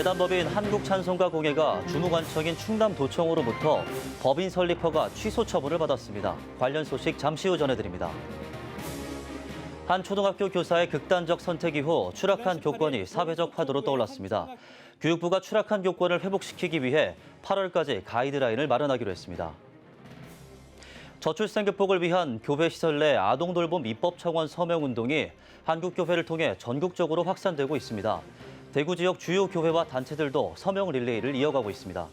재단법인 한국찬송가공예가 주무관청인 충남도청으로부터 법인 설립 허가 취소 처분을 받았습니다. 관련 소식 잠시 후 전해드립니다. 한 초등학교 교사의 극단적 선택 이후 추락한 교권이 사회적 화두로 떠올랐습니다. 교육부가 추락한 교권을 회복시키기 위해 8월까지 가이드라인을 마련하기로 했습니다. 저출생 극복을 위한 교회 시설 내 아동돌봄 입법 청원 서명 운동이 한국교회를 통해 전국적으로 확산되고 있습니다. 대구 지역 주요 교회와 단체들도 서명 릴레이를 이어가고 있습니다.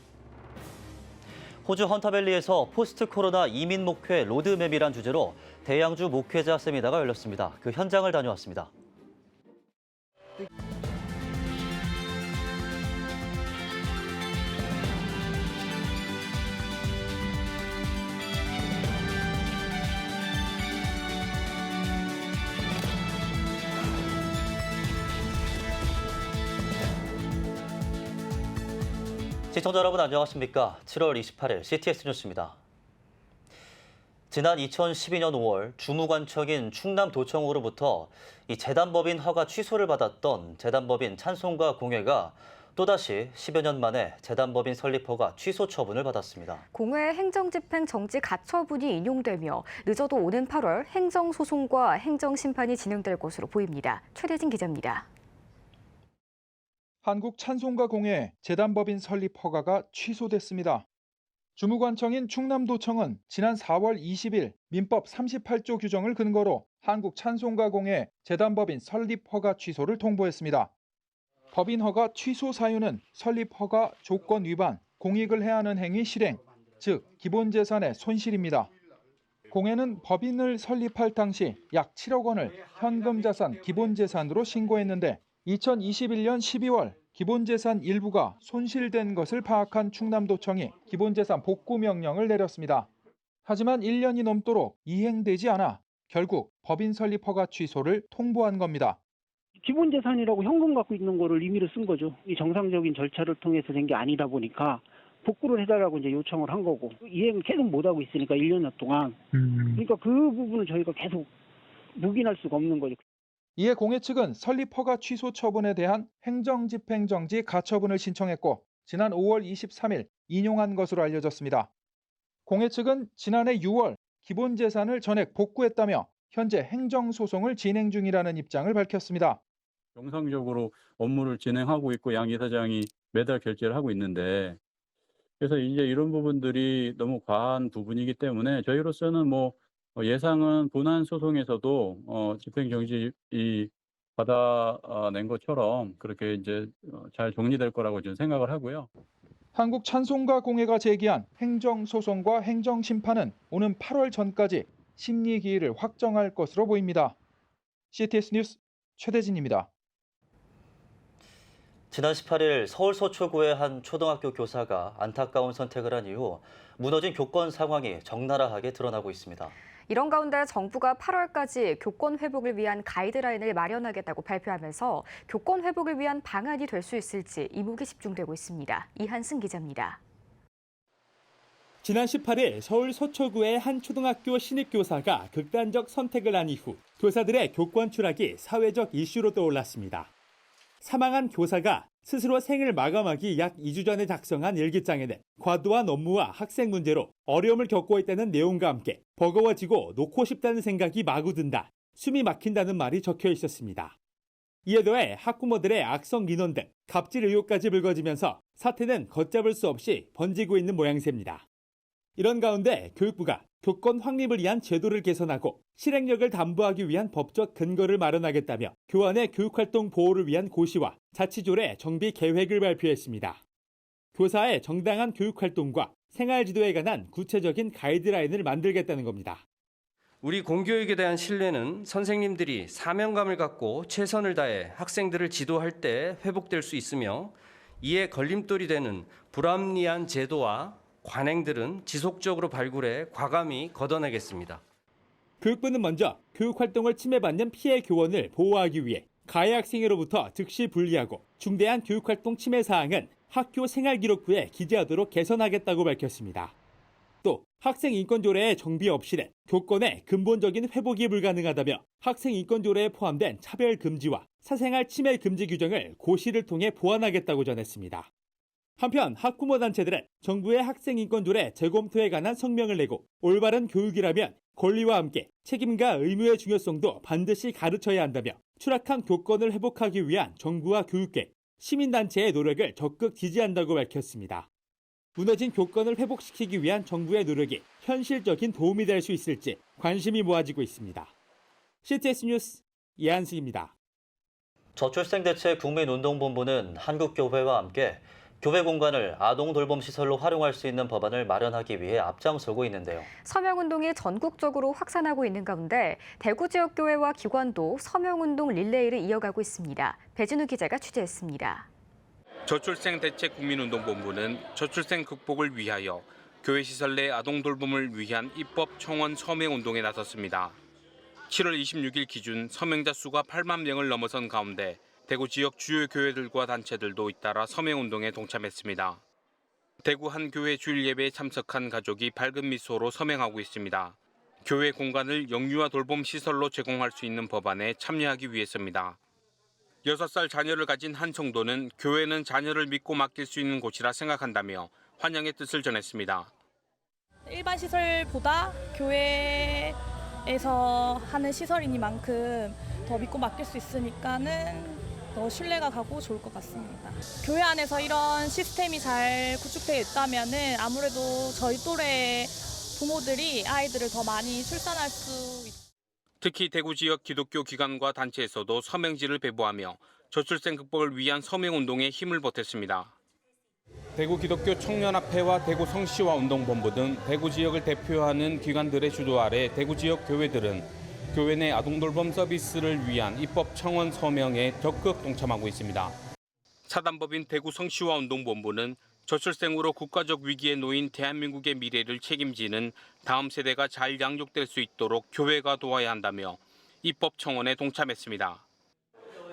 호주 헌터밸리에서 포스트 코로나 이민 목회 로드맵이란 주제로 대양주 목회자 세미나가 열렸습니다. 그 현장을 다녀왔습니다. 시청자 여러분 안녕하십니까? 7월 28일 CTS 뉴스입니다. 지난 2012년 5월 주무관청인 충남도청으로부터 이 재단법인 허가 취소를 받았던 재단법인 찬송가 공예가 또다시 10여 년 만에 재단법인 설립 허가 취소 처분을 받았습니다. 공회 행정집행 정지 가처분이 인용되며 늦어도 오는 8월 행정소송과 행정심판이 진행될 것으로 보입니다. 최대진 기자입니다. 한국찬송가공예 재단법인 설립 허가가 취소됐습니다. 주무관청인 충남도청은 지난 4월 20일 민법 38조 규정을 근거로 한국찬송가공예 재단법인 설립 허가 취소를 통보했습니다. 법인 허가 취소 사유는 설립 허가 조건 위반, 공익을 해하는 행위 실행, 즉 기본재산의 손실입니다. 공예는 법인을 설립할 당시 약 7억 원을 현금자산 기본재산으로 신고했는데 2021년 12월 기본재산 일부가 손실된 것을 파악한 충남도청이 기본재산 복구 명령을 내렸습니다. 하지만 1년이 넘도록 이행되지 않아 결국 법인 설립 허가 취소를 통보한 겁니다. 기본재산이라고 현금 갖고 있는 거를 임의로 쓴 거죠. 이 정상적인 절차를 통해서 된 게 아니다 보니까 복구를 해달라고 이제 요청을 한 거고 이행을 계속 못 하고 있으니까 1년 동안. 그러니까 그 부분을 저희가 계속 묵인할 수가 없는 거죠. 이에 공예 측은 설립 허가 취소 처분에 대한 행정집행정지 가처분을 신청했고 지난 5월 23일 인용한 것으로 알려졌습니다. 공예 측은 지난해 6월 기본재산을 전액 복구했다며 현재 행정소송을 진행 중이라는 입장을 밝혔습니다. 정상적으로 업무를 진행하고 있고 양 이사장이 매달 결제를 하고 있는데 그래서 이제 이런 부분들이 너무 과한 부분이기 때문에 저희로서는 예상은 본안 소송에서도 집행정지 받아낸 것처럼 그렇게 이제 잘 정리될 거라고 저는 생각을 하고요. 한국찬송가공예가 제기한 행정소송과 행정심판은 오는 8월 전까지 심리 기일을 확정할 것으로 보입니다. CTS 뉴스 최대진입니다. 지난 18일 서울 서초구의 한 초등학교 교사가 안타까운 선택을 한 이후 무너진 교권 상황이 적나라하게 드러나고 있습니다. 이런 가운데 정부가 8월까지 교권 회복을 위한 가이드라인을 마련하겠다고 발표하면서 교권 회복을 위한 방안이 될 수 있을지 이목이 집중되고 있습니다. 이한승 기자입니다. 지난 18일 서울 서초구의 한 초등학교 신입교사가 극단적 선택을 한 이후 교사들의 교권 추락이 사회적 이슈로 떠올랐습니다. 사망한 교사가 스스로 생을 마감하기 약 2주 전에 작성한 일기장에는 과도한 업무와 학생 문제로 어려움을 겪고 있다는 내용과 함께 버거워지고 놓고 싶다는 생각이 마구 든다, 숨이 막힌다는 말이 적혀 있었습니다. 이에 더해 학부모들의 악성 민원 등 갑질 의혹까지 불거지면서 사태는 걷잡을 수 없이 번지고 있는 모양새입니다. 이런 가운데 교육부가 교권 확립을 위한 제도를 개선하고 실행력을 담보하기 위한 법적 근거를 마련하겠다며 교환의 교육활동 보호를 위한 고시와 자치조례 정비 계획을 발표했습니다. 교사의 정당한 교육활동과 생활지도에 관한 구체적인 가이드라인을 만들겠다는 겁니다. 우리 공교육에 대한 신뢰는 선생님들이 사명감을 갖고 최선을 다해 학생들을 지도할 때 회복될 수 있으며 이에 걸림돌이 되는 불합리한 제도와 관행들은 지속적으로 발굴해 과감히 걷어내겠습니다. 교육부는 먼저 교육활동을 침해받는 피해 교원을 보호하기 위해 가해 학생으로부터 즉시 분리하고 중대한 교육활동 침해 사항은 학교 생활기록부에 기재하도록 개선하겠다고 밝혔습니다. 또 학생 인권 조례의 정비 없이는 교권의 근본적인 회복이 불가능하다며 학생 인권 조례에 포함된 차별 금지와 사생활 침해 금지 규정을 고시를 통해 보완하겠다고 전했습니다. 한편 학부모 단체들은 정부의 학생 인권 조례 재검토에 관한 성명을 내고 올바른 교육이라면 권리와 함께 책임과 의무의 중요성도 반드시 가르쳐야 한다며 추락한 교권을 회복하기 위한 정부와 교육계, 시민단체의 노력을 적극 지지한다고 밝혔습니다. 무너진 교권을 회복시키기 위한 정부의 노력이 현실적인 도움이 될 수 있을지 관심이 모아지고 있습니다. CTS 뉴스 이한승입니다. 저출생대책 국민운동본부는 한국교회와 함께 교회 공간을 아동 돌봄 시설로 활용할 수 있는 법안을 마련하기 위해 앞장서고 있는데요. 서명운동이 전국적으로 확산하고 있는 가운데 대구 지역 교회와 기관도 서명운동 릴레이를 이어가고 있습니다. 배진우 기자가 취재했습니다. 저출생 대책 국민운동본부는 저출생 극복을 위하여 교회 시설 내 아동 돌봄을 위한 입법 청원 서명 운동에 나섰습니다. 7월 26일 기준 서명자 수가 8만 명을 넘어선 가운데 대구 지역 주요 교회들과 단체들도 잇따라 서명 운동에 동참했습니다. 대구 한 교회 주일 예배에 참석한 가족이 밝은 미소로 서명하고 있습니다. 교회 공간을 영유아 돌봄 시설로 제공할 수 있는 법안에 참여하기 위해서입니다. 6살 자녀를 가진 한 성도는 교회는 자녀를 믿고 맡길 수 있는 곳이라 생각한다며 환영의 뜻을 전했습니다. 일반 시설보다 교회에서 하는 시설이니만큼 더 믿고 맡길 수 있으니까는 더 신뢰가 가고 좋을 것 같습니다. 교회 안에서 이런 시스템이 잘 구축되어 있다면은 아무래도 저희 또래 부모들이 아이들을 더 많이 출산할 수 있습니다. 특히 대구 지역 기독교 기관과 단체에서도 서명지를 배부하며 저출생 극복을 위한 서명운동에 힘을 보탰습니다. 대구 기독교 청년합회와 대구 성시화 운동본부 등 대구 지역을 대표하는 기관들의 주도 아래 대구 지역 교회들은 교회 내 아동돌봄 서비스를 위한 입법 청원 서명에 적극 동참하고 있습니다. 사단법인 대구 성시화 운동본부는 저출생으로 국가적 위기에 놓인 대한민국의 미래를 책임지는 다음 세대가 잘 양육될 수 있도록 교회가 도와야 한다며 입법 청원에 동참했습니다.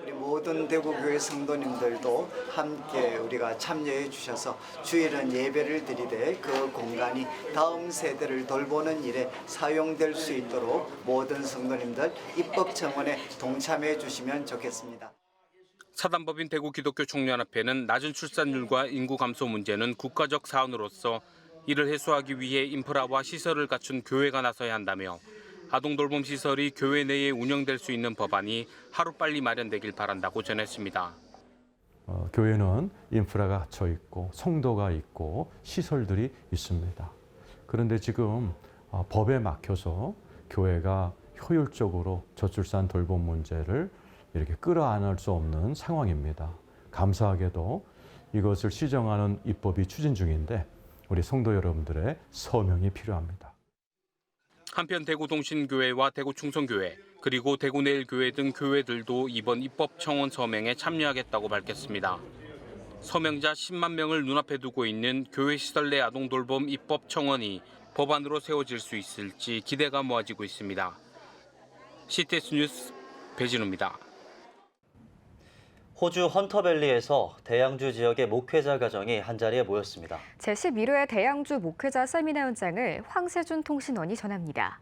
우리 모든 대구교회 성도님들도 함께 우리가 참여해 주셔서 주일은 예배를 드리되 그 공간이 다음 세대를 돌보는 일에 사용될 수 있도록 모든 성도님들 입법 청원에 동참해 주시면 좋겠습니다. 사단법인 대구 기독교 청년합회는 낮은 출산율과 인구 감소 문제는 국가적 사안으로서 이를 해소하기 위해 인프라와 시설을 갖춘 교회가 나서야 한다며 아동돌봄 시설이 교회 내에 운영될 수 있는 법안이 하루빨리 마련되길 바란다고 전했습니다. 교회는 인프라가 갖춰 있고 성도가 있고 시설들이 있습니다. 그런데 지금 법에 막혀서 교회가 효율적으로 저출산 돌봄 문제를 이렇게 끌어안을 수 없는 상황입니다. 감사하게도 이것을 시정하는 입법이 추진 중인데 우리 성도 여러분들의 서명이 필요합니다. 한편 대구동신교회와 대구충성교회 그리고 대구내일교회 등 교회들도 이번 입법 청원 서명에 참여하겠다고 밝혔습니다. 서명자 10만 명을 눈앞에 두고 있는 교회 시설 내 아동돌봄 입법 청원이 법안으로 세워질 수 있을지 기대가 모아지고 있습니다. CTS 뉴스 배진우입니다. 호주 헌터밸리에서 대양주 지역의 목회자 가정이 한자리에 모였습니다. 제11회 대양주 목회자 세미나 현장을 황세준 통신원이 전합니다.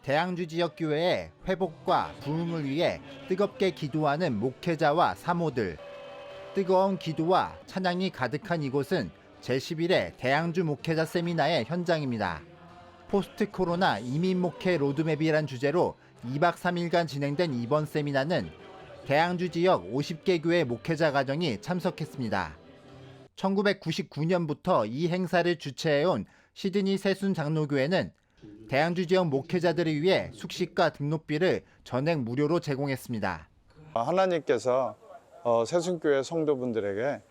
대양주 지역 교회의 회복과 부흥을 위해 뜨겁게 기도하는 목회자와 사모들. 뜨거운 기도와 찬양이 가득한 이곳은 제11회 대양주 목회자 세미나의 현장입니다. 포스트 코로나 이민 목회 로드맵이란 주제로 2박 3일간 진행된 이번 세미나는 대양주 지역 50개 교회 목회자 가정이 참석했습니다. 1999년부터 이 행사를 주최해온 시드니 세순 장로교회는 대양주 지역 목회자들을 위해 숙식과 등록비를 전액 무료로 제공했습니다. 하나님께서 세순교회 성도분들에게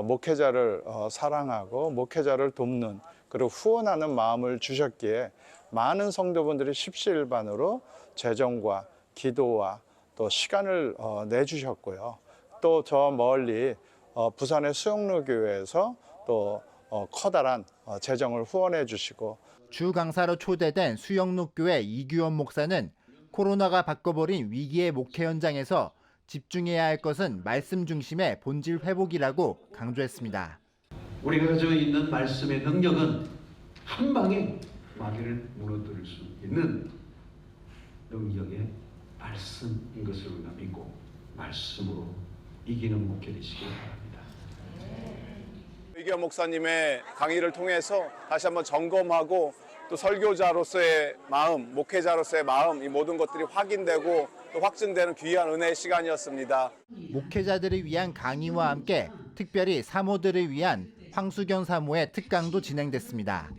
목회자를 사랑하고 목회자를 돕는 그리고 후원하는 마음을 주셨기에 많은 성도분들이 십시일반으로 재정과 기도와 또 시간을 내주셨고요. 또 저 멀리 부산의 수영로 교회에서 또 커다란 재정을 후원해 주시고 주 강사로 초대된 수영로 교회 이규원 목사는 코로나가 바꿔버린 위기의 목회 현장에서 집중해야 할 것은 말씀 중심의 본질 회복이라고 강조했습니다. 우리가 가지고 있는 말씀의 능력은 한 방에 마귀를 무너뜨릴 수 있는 능력의 말씀인 것을 우리가 믿고 말씀으로 이기는 목회 되시기 바랍니다. 이기현 목사님의 강의를 통해서 다시 한번 점검하고 또 설교자로서의 마음, 목회자로서의 마음, 이 모든 것들이 확인되고 또 확증되는 귀한 은혜의 시간이었습니다. 목회자들을 위한 강의와 함께 특별히 사모들을 위한 황수경 사모의 특강도 진행됐습니다.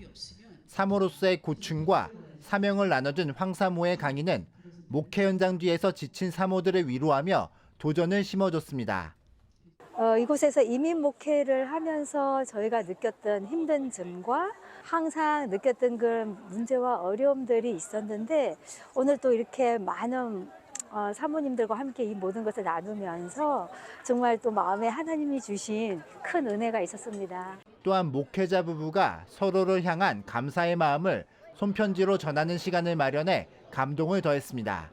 사모로서의 고충과 사명을 나눠준 황 사모의 강의는 목회 현장 뒤에서 지친 사모들을 위로하며 도전을 심어줬습니다. 이곳에서 이민 목회를 하면서 저희가 느꼈던 힘든 점과 항상 느꼈던 그런 문제와 어려움들이 있었는데 오늘 또 이렇게 많은 사모님들과 함께 이 모든 것을 나누면서 정말 또 마음에 하나님이 주신 큰 은혜가 있었습니다. 또한 목회자 부부가 서로를 향한 감사의 마음을 손편지로 전하는 시간을 마련해 감동을 더했습니다.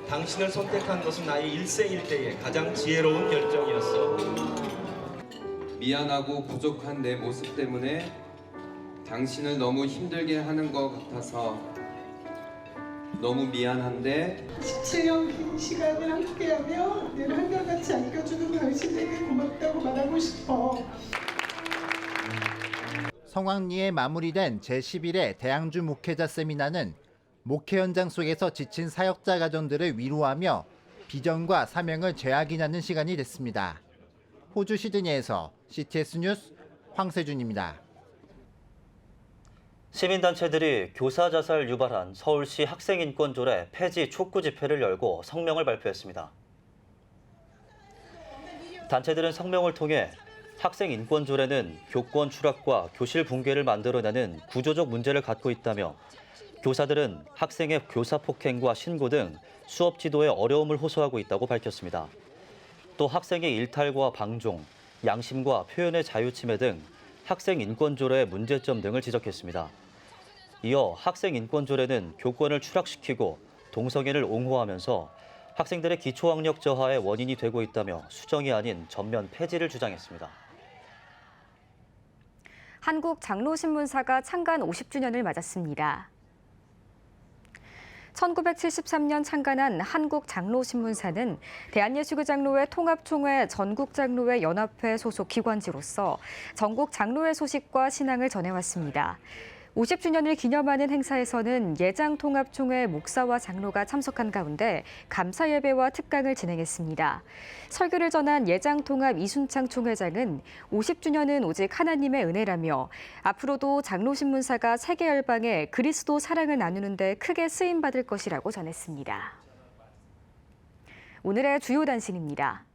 당신을 선택한 것은 나의 일생일대의 가장 지혜로운 결정이었어. 미안하고 부족한 내 모습 때문에 당신을 너무 힘들게 하는 것 같아서 너무 미안한데 17년 긴 시간을 함께하며 늘 한결같이 아껴주는 당신에게 고맙다고 말하고 싶어. 성황리에 마무리된 제11회 대양주 목회자 세미나는 목회 현장 속에서 지친 사역자 가정들을 위로하며 비전과 사명을 재확인하는 시간이 됐습니다. 호주 시드니에서 CTS 뉴스 황세준입니다. 시민단체들이 교사 자살 유발한 서울시 학생인권조례 폐지 촉구 집회를 열고 성명을 발표했습니다. 단체들은 성명을 통해 학생인권조례는 교권 추락과 교실 붕괴를 만들어내는 구조적 문제를 갖고 있다며 교사들은 학생의 교사 폭행과 신고 등 수업 지도에 어려움을 호소하고 있다고 밝혔습니다. 또 학생의 일탈과 방종, 양심과 표현의 자유 침해 등 학생 인권조례의 문제점 등을 지적했습니다. 이어 학생 인권조례는 교권을 추락시키고 동성애를 옹호하면서 학생들의 기초학력 저하의 원인이 되고 있다며 수정이 아닌 전면 폐지를 주장했습니다. 한국장로신문사가 창간 50주년을 맞았습니다. 1973년 창간한 한국장로신문사는 대한예수교장로회 통합총회 전국장로회 연합회 소속 기관지로서 전국 장로회 소식과 신앙을 전해왔습니다. 50주년을 기념하는 행사에서는 예장통합총회 목사와 장로가 참석한 가운데 감사 예배와 특강을 진행했습니다. 설교를 전한 예장통합 이순창 총회장은 50주년은 오직 하나님의 은혜라며 앞으로도 장로신문사가 세계 열방에 그리스도 사랑을 나누는 데 크게 쓰임받을 것이라고 전했습니다. 오늘의 주요 단신입니다.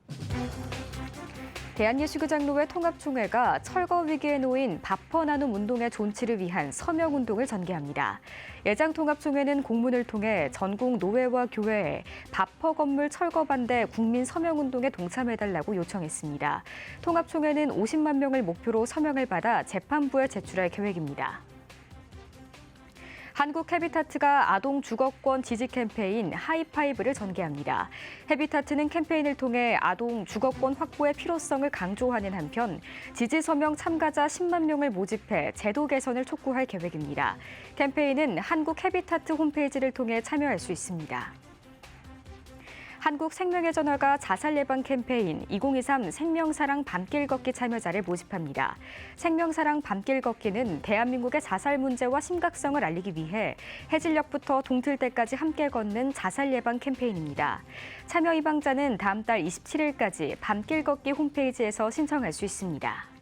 대한예수교장로회 통합총회가 철거 위기에 놓인 바퍼 나눔 운동의 존치를 위한 서명운동을 전개합니다. 예장통합총회는 공문을 통해 전국 노회와 교회에 바퍼 건물 철거 반대 국민 서명운동에 동참해달라고 요청했습니다. 통합총회는 50만 명을 목표로 서명을 받아 재판부에 제출할 계획입니다. 한국 헤비타트가 아동 주거권 지지 캠페인 하이파이브를 전개합니다. 헤비타트는 캠페인을 통해 아동 주거권 확보의 필요성을 강조하는 한편 지지 서명 참가자 10만 명을 모집해 제도 개선을 촉구할 계획입니다. 캠페인은 한국 헤비타트 홈페이지를 통해 참여할 수 있습니다. 한국생명의 전화가 자살 예방 캠페인 2023 생명사랑 밤길 걷기 참여자를 모집합니다. 생명사랑 밤길 걷기는 대한민국의 자살 문제와 심각성을 알리기 위해 해질녘부터 동틀 때까지 함께 걷는 자살 예방 캠페인입니다. 참여 희망자는 다음 달 27일까지 밤길 걷기 홈페이지에서 신청할 수 있습니다.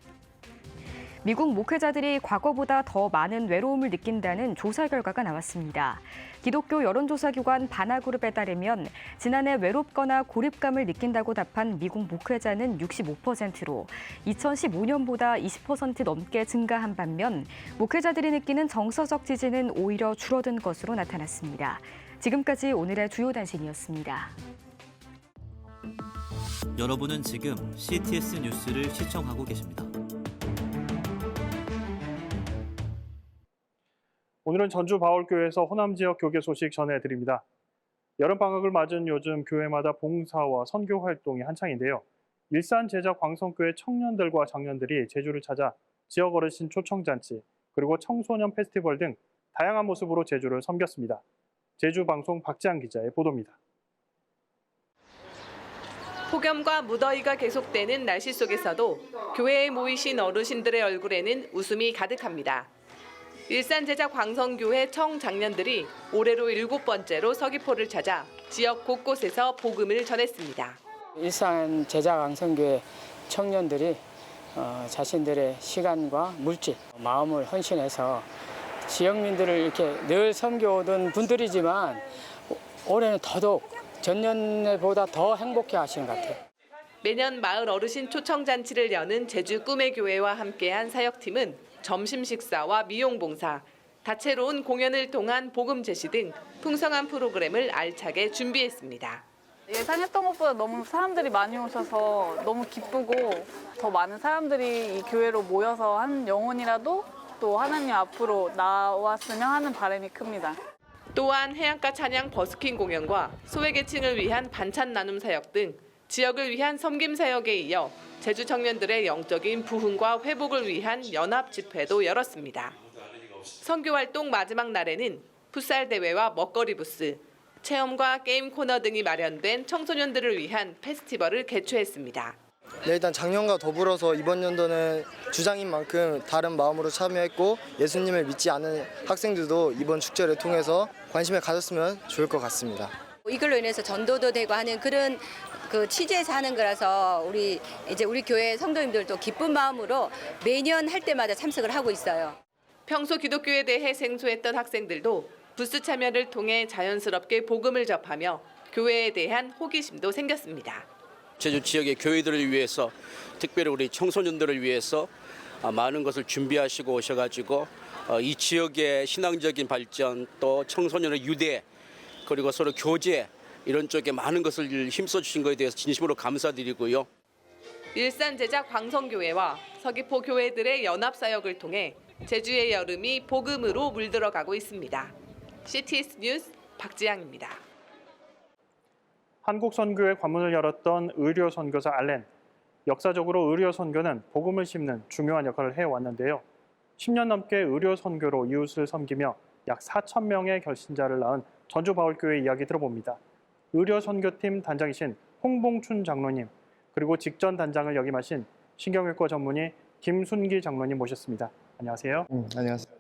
미국 목회자들이 과거보다 더 많은 외로움을 느낀다는 조사 결과가 나왔습니다. 기독교 여론조사기관 바나그룹에 따르면 지난해 외롭거나 고립감을 느낀다고 답한 미국 목회자는 65%로 2015년보다 20% 넘게 증가한 반면 목회자들이 느끼는 정서적 지지는 오히려 줄어든 것으로 나타났습니다. 지금까지 오늘의 주요 단신이었습니다. 여러분은 지금 CTS 뉴스를 시청하고 계십니다. 오늘은 전주 바울교회에서 호남 지역 교계 소식 전해드립니다. 여름방학을 맞은 요즘 교회마다 봉사와 선교 활동이 한창인데요. 일산 제자 광성교회 청년들과 장년들이 제주를 찾아 지역 어르신 초청잔치, 그리고 청소년 페스티벌 등 다양한 모습으로 제주를 섬겼습니다. 제주방송 박지한 기자의 보도입니다. 폭염과 무더위가 계속되는 날씨 속에서도 교회에 모이신 어르신들의 얼굴에는 웃음이 가득합니다. 일산제자 광성교회 청장년들이 올해로 7번째로 서귀포를 찾아 지역 곳곳에서 복음을 전했습니다. 일산제자 광성교회 청년들이 자신들의 시간과 물질, 마음을 헌신해서 지역민들을 이렇게 늘 섬겨오던 분들이지만 올해는 더더욱 전년보다 더 행복해 하시는 것 같아요. 매년 마을 어르신 초청잔치를 여는 제주 꿈의 교회와 함께한 사역팀은 점심 식사와 미용 봉사, 다채로운 공연을 통한 복음 제시 등 풍성한 프로그램을 알차게 준비했습니다. 예상했던 것보다 너무 사람들이 많이 오셔서 너무 기쁘고 더 많은 사람들이 이 교회로 모여서 한 영혼이라도 또 하나님 앞으로 나왔으면 하는 바람이 큽니다. 또한 해안가 찬양 버스킹 공연과 소외계층을 위한 반찬 나눔 사역 등 지역을 위한 섬김 사역에 이어 제주 청년들의 영적인 부흥과 회복을 위한 연합 집회도 열었습니다. 선교 활동 마지막 날에는 풋살 대회와 먹거리 부스, 체험과 게임 코너 등이 마련된 청소년들을 위한 페스티벌을 개최했습니다. 네, 일단 작년과 더불어서 이번 연도는 주장인 만큼 다른 마음으로 참여했고 예수님을 믿지 않은 학생들도 이번 축제를 통해서 관심을 가졌으면 좋을 것 같습니다. 이걸로 인해서 전도도 되고 하는 그런 취지에서 하는 거라서 우리 교회 성도님들도 기쁜 마음으로 매년 할 때마다 참석을 하고 있어요. 평소 기독교에 대해 생소했던 학생들도 부스 참여를 통해 자연스럽게 복음을 접하며 교회에 대한 호기심도 생겼습니다. 제주 지역의 교회들을 위해서 특별히 우리 청소년들을 위해서 많은 것을 준비하시고 오셔가지고 이 지역의 신앙적인 발전 또 청소년의 유대 그리고 서로 교제 이런 쪽에 많은 것을 힘써 주신 것에 대해서 진심으로 감사드리고요. 일산제자 광성교회와 서귀포 교회들의 연합 사역을 통해 제주의 여름이 복음으로 물들어가고 있습니다. CTS 뉴스 박지향입니다. 한국 선교회 관문을 열었던 의료 선교사 알렌. 역사적으로 의료 선교는 복음을 심는 중요한 역할을 해왔는데요. 10년 넘게 의료 선교로 이웃을 섬기며 약 4천 명의 결신자를 낳은 전주 바울교회 이야기 들어봅니다. 의료 선교팀 단장이신 홍봉춘 장로님, 그리고 직전 단장을 역임하신 신경외과 전문의 김순기 장로님 모셨습니다. 안녕하세요. 안녕하세요.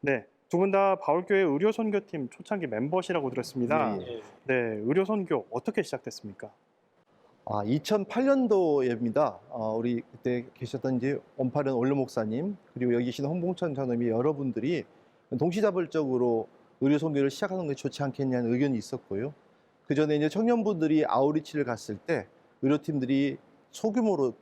네. 두 분 다 바울교회 의료선교팀 초창기 멤버시라고 들었습니다. 네, 의료선교 어떻게 시작됐습니까? 2008년도입니다. 우리 그때 계셨던 이제 원파련 원로 목사님 그리고 여기 계신 홍봉천 장로님이 여러분들이 동시다발적으로 의료선교를 시작하는 것이 좋지 않겠냐는 의견이 있었고요. 그 전에 이제 청년분들이 아우리치를 갔을 때 의료팀들이 소규모로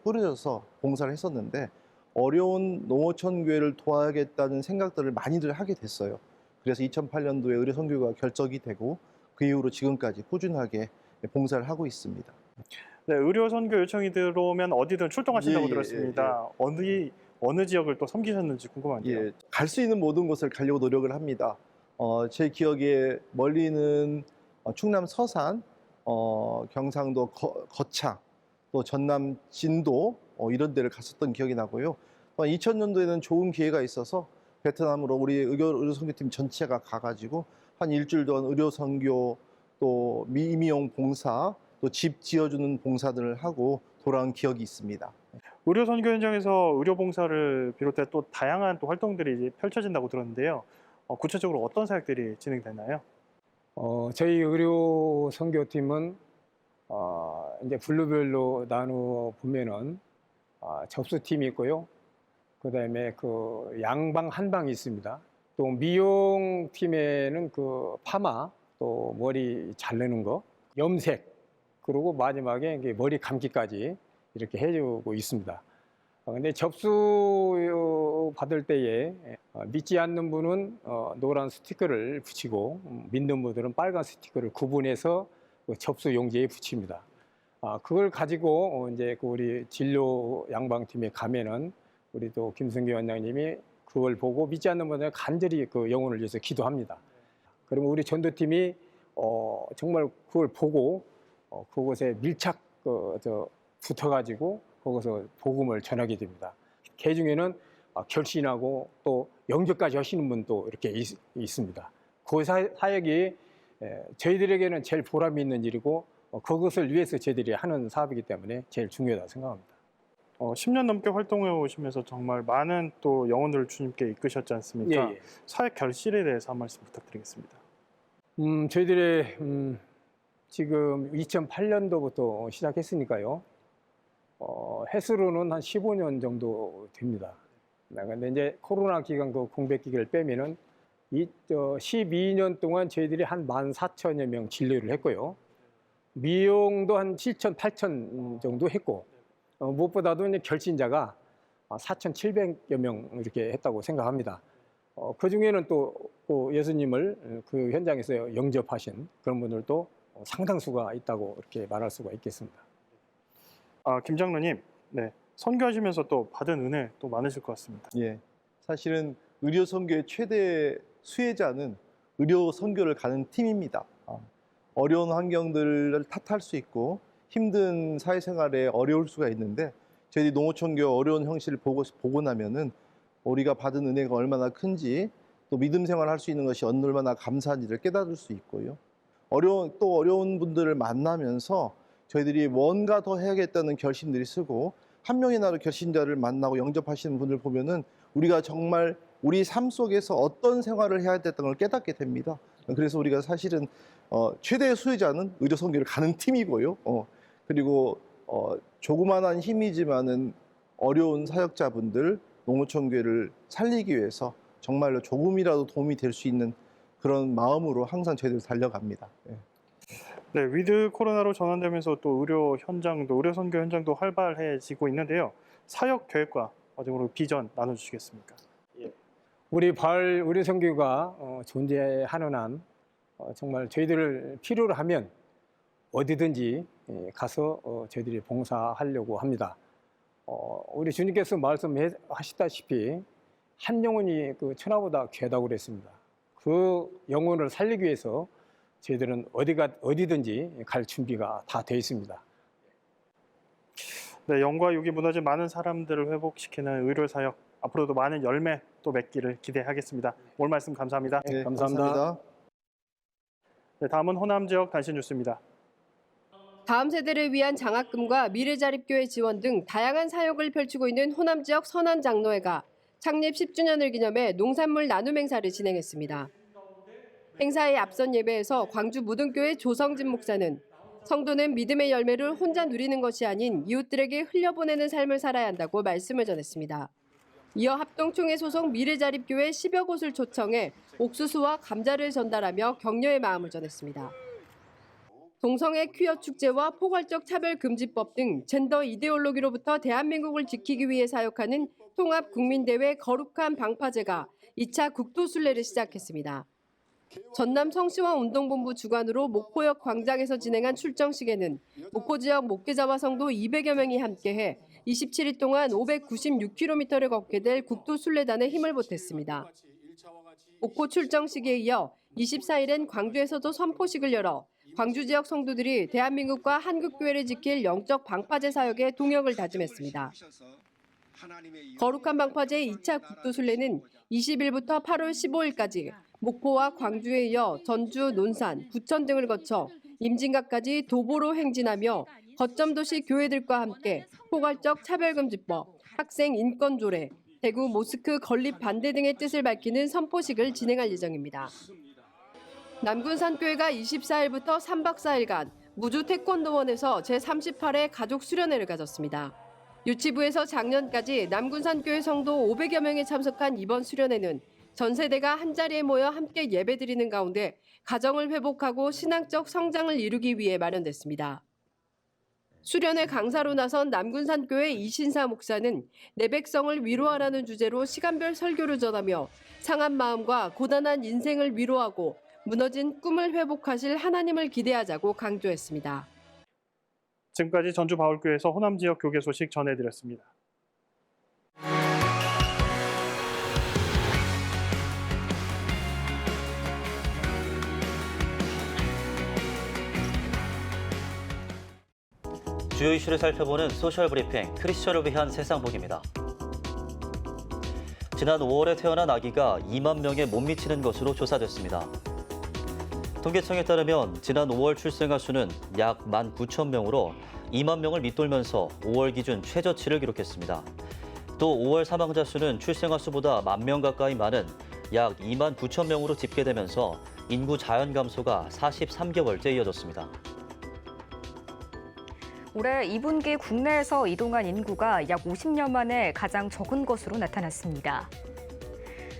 뿌려져서 봉사를 했었는데 어려운 농어촌 교회를 도와야겠다는 생각들을 많이들 하게 됐어요. 그래서 2008년도에 의료선교가 결정이 되고 그 이후로 지금까지 꾸준하게 봉사를 하고 있습니다. 네, 의료선교 요청이 들어오면 어디든 출동하신다고 들었습니다. 어느 지역을 또 섬기셨는지 궁금한데요. 갈 수 있는 모든 곳을 가려고 노력을 합니다. 제 기억에 멀리는 충남 서산, 경상도 거창, 또 전남 진도 이런 데를 갔었던 기억이 나고요. 2000년도에는 좋은 기회가 있어서 베트남으로 우리 의료선교팀 전체가 가가지고 한 일주일 동안 의료선교 또 미미용 봉사 또 집 지어주는 봉사들을 하고 돌아온 기억이 있습니다. 의료선교 현장에서 의료봉사를 비롯해 또 다양한 또 활동들이 펼쳐진다고 들었는데요. 구체적으로 어떤 사역들이 진행되나요? 저희 의료선교팀은 이제 분류별로 나누어 보면은 접수팀이 있고요. 그다음에 그 양방 한방이 있습니다. 또 미용팀에는 그 파마, 또 머리 자르는 거, 염색, 그리고 마지막에 이게 머리 감기까지 이렇게 해주고 있습니다. 근데 접수 받을 때에 믿지 않는 분은 노란 스티커를 붙이고 믿는 분들은 빨간 스티커를 구분해서 접수 용지에 붙입니다. 그걸 가지고 이제 우리 진료 양방팀에 가면은 우리 또 김승기 원장님이 그걸 보고 믿지 않는 분들은 간절히 그 영혼을 위해서 기도합니다. 그러면 우리 전도팀이 정말 그걸 보고 그곳에 밀착 붙어가지고 거기서 복음을 전하게 됩니다. 그 중에는 결신하고 또 영접까지 하시는 분도 이렇게 있습니다. 그 사역이 저희들에게는 제일 보람이 있는 일이고 그것을 위해서 저희들이 하는 사업이기 때문에 제일 중요하다고 생각합니다. 10년 넘게 활동해 오시면서 정말 많은 또 영혼들을 주님께 이끄셨지 않습니까? 예. 사역 결실에 대해서 한 말씀 부탁드리겠습니다. 저희들이 지금 2008년도부터 시작했으니까요. 횟수로는 한 15년 정도 됩니다. 근데 이제 코로나 기간 그 공백 기간을 빼면은 12년 동안 저희들이 한 14,000여 명 진료를 했고요. 미용도 한 7,000, 8,000 정도 했고, 무엇보다도 이제 결신자가 4,700여 명 이렇게 했다고 생각합니다. 그 중에는 또 예수님을 그 현장에서 영접하신 그런 분들도 상당수가 있다고 이렇게 말할 수가 있겠습니다. 김 장로님, 네, 선교하시면서 또 받은 은혜 또 많으실 것 같습니다. 예, 사실은 의료 선교의 최대 수혜자는 의료 선교를 가는 팀입니다. 어려운 환경들을 탓할 수 있고 힘든 사회생활에 어려울 수가 있는데 저희들이 농어촌교 어려운 현실을 보고 나면은 우리가 받은 은혜가 얼마나 큰지 또 믿음 생활할 수 있는 것이 얼마나 감사한지를 깨달을 수 있고요. 어려운 분들을 만나면서 저희들이 뭔가 더 해야겠다는 결심들이 쓰고 한 명이나마 결신자를 만나고 영접하시는 분들 보면은 우리가 정말 우리 삶 속에서 어떤 생활을 해야 됐다는 걸 깨닫게 됩니다. 그래서 우리가 사실은 최대의 수혜자는 의료 선교를 가는 팀이고요. 그리고 조그만한 힘이지만은 어려운 사역자분들 농어촌교회를 살리기 위해서 정말로 조금이라도 도움이 될 수 있는 그런 마음으로 항상 저희들 달려갑니다. 네, 위드 코로나로 전환되면서 또 의료 선교 현장도 활발해지고 있는데요. 사역 계획과 마지막으로 비전 나눠주시겠습니까? 우리 바을 의료 선교가 존재하는 한 정말 저희들을 필요로 하면 어디든지 가서 저희들이 봉사하려고 합니다. 우리 주님께서 말씀하시다시피 한 영혼이 그 천하보다 귀하다고 그랬습니다. 그 영혼을 살리기 위해서 저희들은 어디든지 갈 준비가 다 되어 있습니다. 네, 영과 육이 무너진 많은 사람들을 회복시키는 의료 사역 앞으로도 많은 열매 또 맺기를 기대하겠습니다. 오늘 말씀 감사합니다. 네, 감사합니다. 네, 다음은 호남 지역 단신 뉴스입니다. 다음 세대를 위한 장학금과 미래자립교회 지원 등 다양한 사역을 펼치고 있는 호남 지역 선한장로회가 창립 10주년을 기념해 농산물 나눔 행사를 진행했습니다. 행사의 앞선 예배에서 광주 무등교회 조성진 목사는 성도는 믿음의 열매를 혼자 누리는 것이 아닌 이웃들에게 흘려보내는 삶을 살아야 한다고 말씀을 전했습니다. 이어 합동총회 소속 미래자립교회 10여 곳을 초청해 옥수수와 감자를 전달하며 격려의 마음을 전했습니다. 동성애 퀴어 축제와 포괄적 차별금지법 등 젠더 이데올로기로부터 대한민국을 지키기 위해 사역하는 통합국민대회 거룩한 방파제가 2차 국도순례를 시작했습니다. 전남 성시황 운동본부 주관으로 목포역 광장에서 진행한 출정식에는 목포 지역 목회자와 성도 200여 명이 함께해 27일 동안 596km를 걷게 될 국도순례단에 힘을 보탰습니다. 목포 출정식에 이어 24일엔 광주에서도 선포식을 열어 광주 지역 성도들이 대한민국과 한국교회를 지킬 영적 방파제 사역에 동역을 다짐했습니다. 거룩한 방파제 2차 국도순례는 20일부터 8월 15일까지 목포와 광주에 이어 전주, 논산, 부천 등을 거쳐 임진각까지 도보로 행진하며 거점 도시 교회들과 함께 포괄적 차별금지법, 학생 인권조례, 대구 모스크 건립 반대 등의 뜻을 밝히는 선포식을 진행할 예정입니다. 남군산교회가 24일부터 3박 4일간 무주 태권도원에서 제38회 가족 수련회를 가졌습니다. 유치부에서 작년까지 남군산교회 성도 500여 명이 참석한 이번 수련회는 전 세대가 한자리에 모여 함께 예배드리는 가운데 가정을 회복하고 신앙적 성장을 이루기 위해 마련됐습니다. 수련회 강사로 나선 남군산교회 이신사 목사는 내 백성을 위로하라는 주제로 시간별 설교를 전하며 상한 마음과 고단한 인생을 위로하고 무너진 꿈을 회복하실 하나님을 기대하자고 강조했습니다. 지금까지 전주 바울교회에서 호남 지역 교계 소식 전해드렸습니다. 주요 이슈를 살펴보는 소셜 브리핑 크리스천을 위한 세상 보기입니다. 지난 5월에 태어난 아기가 2만 명에 못 미치는 것으로 조사됐습니다. 통계청에 따르면 지난 5월 출생아 수는 약 19,000명으로 2만 명을 밑돌면서 5월 기준 최저치를 기록했습니다. 또 5월 사망자 수는 출생아 수보다 10,000명 가까이 많은 약 2만 9천 명으로 집계되면서 인구 자연 감소가 43개월째 이어졌습니다. 올해 2분기 국내에서 이동한 인구가 약 50년 만에 가장 적은 것으로 나타났습니다.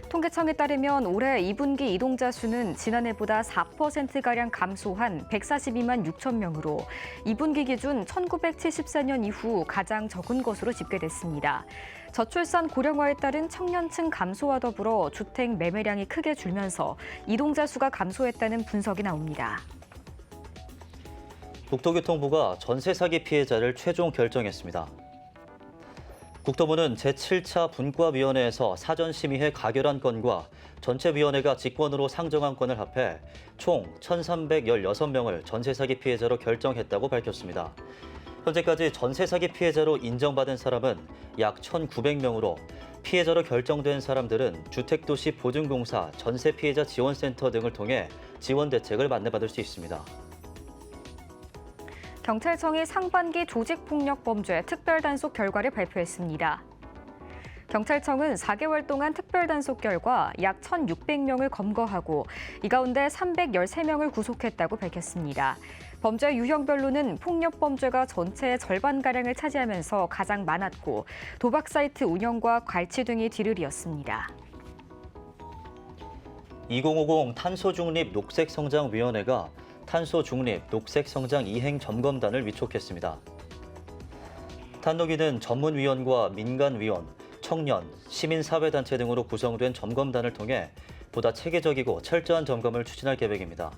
통계청에 따르면 올해 2분기 이동자 수는 지난해보다 4%가량 감소한 142만 6천 명으로 2분기 기준 1974년 이후 가장 적은 것으로 집계됐습니다. 저출산 고령화에 따른 청년층 감소와 더불어 주택 매매량이 크게 줄면서 이동자 수가 감소했다는 분석이 나옵니다. 국토교통부가 전세 사기 피해자를 최종 결정했습니다. 국토부는 제7차 분과위원회에서 사전심의회 가결한 건과 전체위원회가 직권으로 상정한 건을 합해 총 1,316명을 전세 사기 피해자로 결정했다고 밝혔습니다. 현재까지 전세 사기 피해자로 인정받은 사람은 약 1,900명으로 피해자로 결정된 사람들은 주택도시 보증공사 전세 피해자 지원센터 등을 통해 지원 대책을 안내받을 수 있습니다. 경찰청이 상반기 조직폭력 범죄 특별단속 결과를 발표했습니다. 경찰청은 4개월 동안 특별단속 결과 약 1,600명을 검거하고 이 가운데 313명을 구속했다고 밝혔습니다. 범죄 유형별로는 폭력 범죄가 전체의 절반가량을 차지하면서 가장 많았고 도박 사이트 운영과 갈취 등이 뒤를 이었습니다. 2050 탄소중립 녹색성장위원회가 탄소중립 녹색성장 이행 점검단을 위촉했습니다. 탄노기는 전문위원과 민간위원, 청년, 시민사회단체 등으로 구성된 점검단을 통해 보다 체계적이고 철저한 점검을 추진할 계획입니다.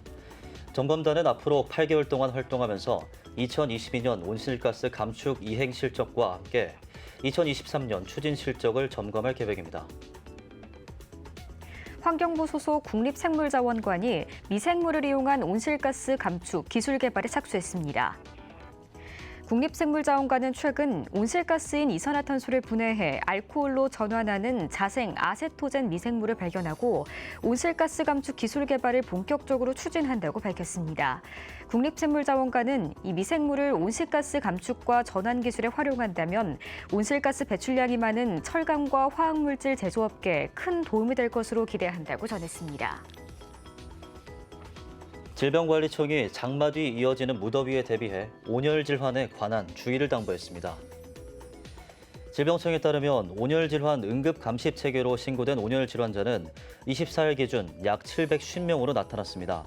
점검단은 앞으로 8개월 동안 활동하면서 2022년 온실가스 감축 이행 실적과 함께 2023년 추진 실적을 점검할 계획입니다. 환경부 소속 국립생물자원관이 미생물을 이용한 온실가스 감축 기술 개발에 착수했습니다. 국립생물자원관은 최근 온실가스인 이산화탄소를 분해해 알코올로 전환하는 자생 아세토젠 미생물을 발견하고 온실가스 감축 기술 개발을 본격적으로 추진한다고 밝혔습니다. 국립생물자원관은 이 미생물을 온실가스 감축과 전환 기술에 활용한다면 온실가스 배출량이 많은 철강과 화학물질 제조업계에 큰 도움이 될 것으로 기대한다고 전했습니다. 질병관리청이 장마 뒤 이어지는 무더위에 대비해 온열 질환에 관한 주의를 당부했습니다. 질병청에 따르면 온열 질환 응급 감시 체계로 신고된 온열 질환자는 24일 기준 약 750명으로 나타났습니다.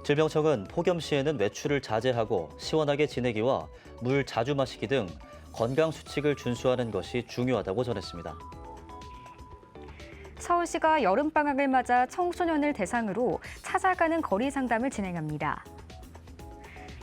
질병청은 폭염 시에는 외출을 자제하고 시원하게 지내기와 물 자주 마시기 등 건강 수칙을 준수하는 것이 중요하다고 전했습니다. 서울시가 여름방학을 맞아 청소년을 대상으로 찾아가는 거리 상담을 진행합니다.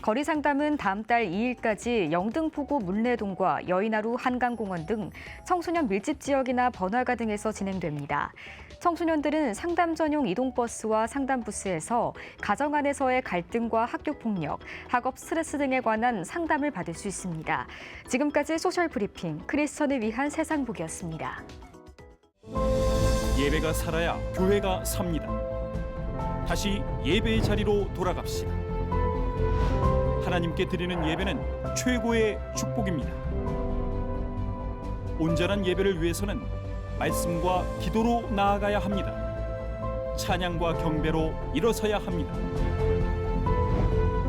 거리 상담은 다음 달 2일까지 영등포구 문례동과 여의나루 한강공원 등 청소년 밀집 지역이나 번화가 등에서 진행됩니다. 청소년들은 상담 전용 이동버스와 상담 부스에서 가정 안에서의 갈등과 학교 폭력, 학업 스트레스 등에 관한 상담을 받을 수 있습니다. 지금까지 소셜 브리핑 크리스천을 위한 세상복이었습니다. 예배가 살아야 교회가 삽니다. 다시 예배의 자리로 돌아갑시다. 하나님께 드리는 예배는 최고의 축복입니다. 온전한 예배를 위해서는 말씀과 기도로 나아가야 합니다. 찬양과 경배로 일어서야 합니다.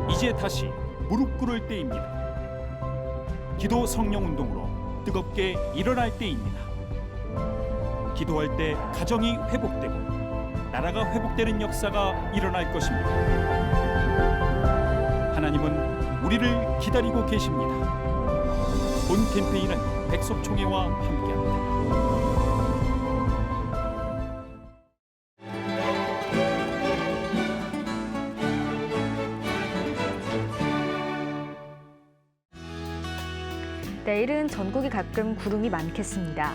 이제 다시 무릎 꿇을 때입니다. 기도 성령 운동으로 뜨겁게 일어날 때입니다. 기도할 때 가정이 회복되고 나라가 회복되는 역사가 일어날 것입니다. 하나님은 우리를 기다리고 계십니다. 본 캠페인은 백석총회와 함께합니다. 내일은 전국이 가끔 구름이 많겠습니다.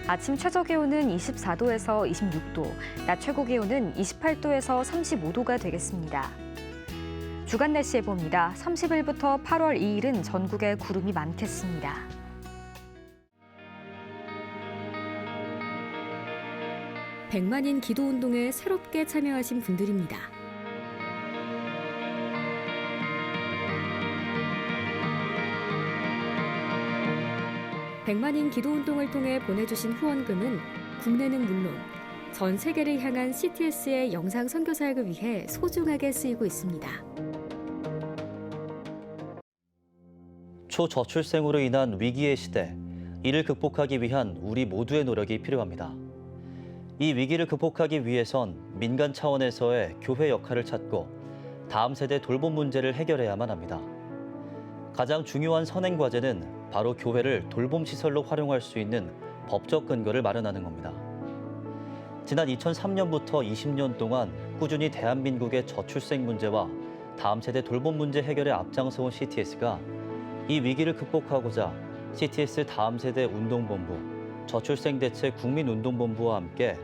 아침 최저 기온은 24도에서 26도, 낮 최고 기온은 28도에서 35도가 되겠습니다. 주간 날씨 예보입니다. 30일부터 8월 2일은 전국에 구름이 많겠습니다. 100만인 기도운동에 새롭게 참여하신 분들입니다. 100만인 기도운동을 통해 보내주신 후원금은 국내는 물론 전 세계를 향한 CTS의 영상 선교 사역을 위해 소중하게 쓰이고 있습니다. 초저출생으로 인한 위기의 시대, 이를 극복하기 위한 우리 모두의 노력이 필요합니다. 이 위기를 극복하기 위해선 민간 차원에서의 교회 역할을 찾고 다음 세대 돌봄 문제를 해결해야만 합니다. 가장 중요한 선행 과제는 바로 교회를 돌봄 시설로 활용할 수 있는 법적 근거를 마련하는 겁니다. 지난 2003년부터 20년 동안 꾸준히 대한민국의 저출생 문제와 다음 세대 돌봄 문제 해결에 앞장서온 CTS가 이 위기를 극복하고자 CTS 다음 세대 운동본부, 저출생 대책 국민운동본부와 함께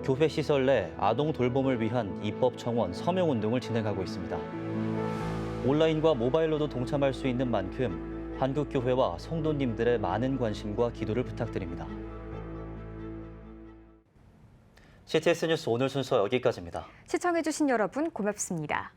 교회 시설 내 아동 돌봄을 위한 입법 청원 서명 운동을 진행하고 있습니다. 온라인과 모바일로도 동참할 수 있는 만큼 한국교회와 성도님들의 많은 관심과 기도를 부탁드립니다. CTS 뉴스 오늘 순서 여기까지입니다. 시청해주신 여러분 고맙습니다.